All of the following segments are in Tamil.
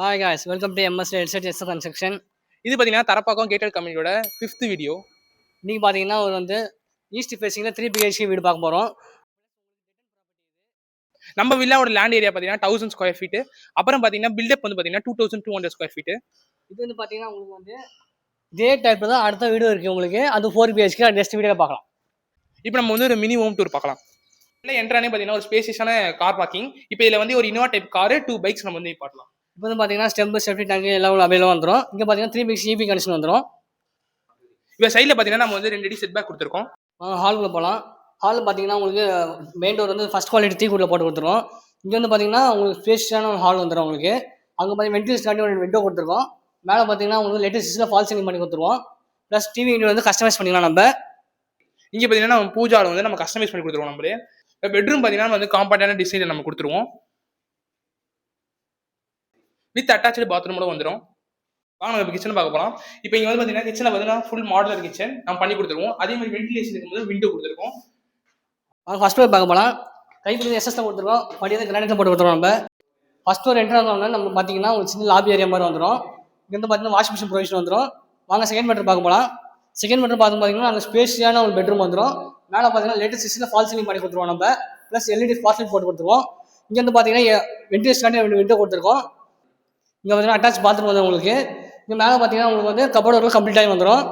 Hi guys, welcome to MS Real Estate Construction. இது பார்த்தீங்கன்னா தரப்பாக்கம் கேட்டட் கம்யூனிட்டியோட 5th வீடியோ. இன்னைக்கு பார்த்தீங்கன்னா ஒரு வந்து ஈஸ்ட் ஃபேசிங்கில் 3 BHK வீடு பார்க்க போகிறோம். நம்ம வில்லாவோட லேண்ட் ஏரியா பார்த்தீங்கன்னா 1000 ஸ்கொயர் ஃபீட்டு. அப்புறம் பார்த்தீங்கன்னா பில்டப் வந்து பார்த்தீங்கன்னா 2200 ஸ்கொயர் ஃபீட்டு. இது வந்து பார்த்தீங்கன்னா உங்களுக்கு வந்து இதே டைப்பில் தான் அடுத்த வீடியோ இருக்குது உங்களுக்கு. அது 4 BHK நெக்ஸ்ட் வீடியோவில் பார்க்கலாம். இப்போ நம்ம வந்து ஒரு மினி ஹோம் டூர் பார்க்கலாம். இல்லை என்ட்ரானே பார்த்தீங்கன்னா ஒரு ஸ்பேசியஸான கார் பார்க்கிங். இப்போ இதில் வந்து ஒரு இனோவா டைப் காரு 2 பைக்ஸ் நம்ம வந்து பார்க்கலாம். இப்போ வந்து பார்த்தீங்கன்னா ஸ்டெம்பு சேஃப்டி டேங்க் எல்லாம் அவைலபிளாக வந்துடும். இங்கே பார்த்தீங்கன்னா 3 BHK EB கனெக்ஷன் வந்துடும். இப்போ சைடில் பார்த்தீங்கன்னா நம்ம வந்து 2 அடி செட் பேக் கொடுத்துருக்கோம். ஹாலுக்குள்ளே போகலாம். ஹால் பார்த்தீங்கன்னா உங்களுக்கு மெயின் டோர் வந்து ஃபஸ்ட் குவாலிட்டி தீக்குள்ளே போட்டு கொடுத்துருவோம். இங்கே வந்து பார்த்தீங்கன்னா உங்களுக்கு ஸ்பேஷியஸான ஒரு ஹால் வந்துடும் உங்களுக்கு. அங்கே பார்த்தீங்கன்னா வென்டிலேஷன் ஒரு விண்டோ கொடுத்துருக்கோம். மேலே பார்த்தீங்கன்னா உங்களுக்கு லேட்டஸ்ட்டில் ஃபால் சீலிங் பண்ணி கொடுத்துருவோம். ப்ளஸ் டிவி யூனிட் வந்து கஸ்டமைஸ் பண்ணிக்கலாம் நம்ம. இங்கே பார்த்தீங்கன்னா நம்ம பூஜாவில் வந்து நம்ம கஸ்டமைஸ் பண்ணி கொடுத்துருவோம் நம்மளே. இப்போ பெட்ரூம் பார்த்தீங்கன்னா வந்து காம்பாக்டான டிசைனில் நம்ம கொடுத்துருவோம். வித் அட்டாச்சு பாத்ரூமோட வந்துடும். வாங்க நம்ம கிச்சன் பார்க்க போகலாம். இப்போ இங்கே வந்து பார்த்தீங்கன்னா கிச்சனில் பார்த்தீங்கன்னா ஃபுல் மாடலர் கிச்சன் நம்ம பண்ணி கொடுத்துருவோம். அதே மாதிரி வென்டிலேஷன் இருக்கும்போது விண்டோ கொடுத்துருக்கோம். ஃபர்ஸ்ட் ஃப்ளோர் பார்க்க போகலாம். கைப்பிடி எஸ்எஸ்ல கொடுத்துருக்கோம். படி வந்து கிரானைட்ல போட்டு கொடுத்துருவோம் நம்ம. ஃபர்ஸ்ட் ஃப்ளோர் என்ட்ரு ஆனோம்னா நம்ம பார்த்தீங்கன்னா ஒரு சின்ன லாபி ஏரியா மாதிரி வந்துடும். இங்கே வந்து பார்த்தீங்கன்னா வாஷிங் மிஷின் ப்ரொவிஷன் வந்துடும். வாங்க செகண்ட் பெட்ரூம் பார்க்க போகலாம். செகண்ட் பெட்ரூம் பார்த்தீங்கன்னா அங்கே ஸ்பேஷியான ஒரு பெட்ரூம் வந்துடும். மேலே பார்த்தீங்கன்னா லேட்டஸ்ட் சிஸ்டத்தில் ஃபால் சீலிங் பண்ணி கொடுத்துருவோம் நம்ம. ப்ளஸ் எல்இடி ஸ்பாட்லைட் போட்டு கொடுத்துருவோம். இங்கே வந்து பார்த்தீங்கன்னா வென்டிலேஷன் விண்டோ கொடுத்துருக்கோம். இங்கே பார்த்தீங்கன்னா அட்டாச் பாத்ரூம் வந்து உங்களுக்கு. இங்கே மேலே பார்த்தீங்கன்னா உங்களுக்கு வந்து கபோர்டு கம்ப்ளீட் ஆகி வந்துடும்.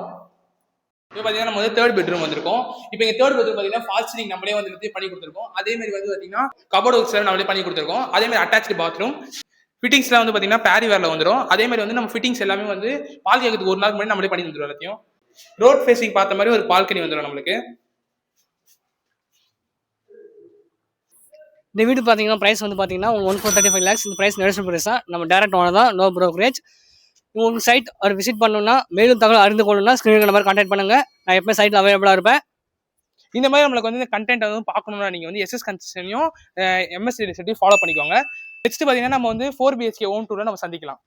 இப்போ பார்த்தீங்கன்னா நம்ம வந்து தேர்ட் பெட்ரூம் வந்திருக்கோம். இப்போ இங்கே தேர்ட் பெட்ரூம் பார்த்தீங்கன்னா ஃபால் சீலிங் நம்மளே வந்து பண்ணி கொடுத்துருக்கோம். அதே மாதிரி வந்து பார்த்தீங்கன்னா கபோர்டு ஒர்க்ஸ் நம்மளே பண்ணி கொடுத்துருக்கோம். அதே மாதிரி அட்டாச்சு பாத்ரூம் ஃபிட்டிங்ஸ்லாம் வந்து பார்த்தீங்கன்னா பேரி வேரில் வந்துடும். அதே மாதிரி வந்து நம்ம ஃபிட்டிங்ஸ் எல்லாமே வந்து பால் கேட்கறதுக்கு ஒரு நாள் முன்னாடி நம்மளே பண்ணி வந்துடும். எல்லாத்தையும் ரோட் ஃபேஸிங் பார்த்த மாதிரி ஒரு பால்கனி வந்துடும் நம்மளுக்கு. இந்த வீடு பார்த்தீங்கன்னா ப்ரைஸ் வந்து பார்த்தீங்கன்னா 1,35 lakhs. இந்த ப்ரைஸ் நெகோஷியபிள் ப்ரைஸ் தான். நம்ம டேரக்ட் ஓனர் தான், நோ ப்ரோக்கரேஜ். உங்களுக்கு சைட் ஒரு விசிட் பண்ணணும்னா மேலும் தகவல் அறிந்து கொள்ளணும்னா ஸ்க்ரீன் நம்பர் கான்டாக்ட் பண்ணுங்க. நான் எப்போ சைட்டில் அவைலபிளாக இருப்பேன். இந்த மாதிரி நம்மளுக்கு வந்து இந்த கண்டென்ட் வந்து பார்க்கணும்னா நீங்கள் வந்து எஸ்எஸ் கன்ஸ்ட்ரக்ஷனையும் MS ரியல் எஸ்டேட்டையும் ஃபாலோ பண்ணிக்கோங்க. நெக்ஸ்ட் பார்த்தீங்கன்னா நம்ம வந்து 4 BHK ஹோம் டூரில் நம்ம சந்திக்கலாம்.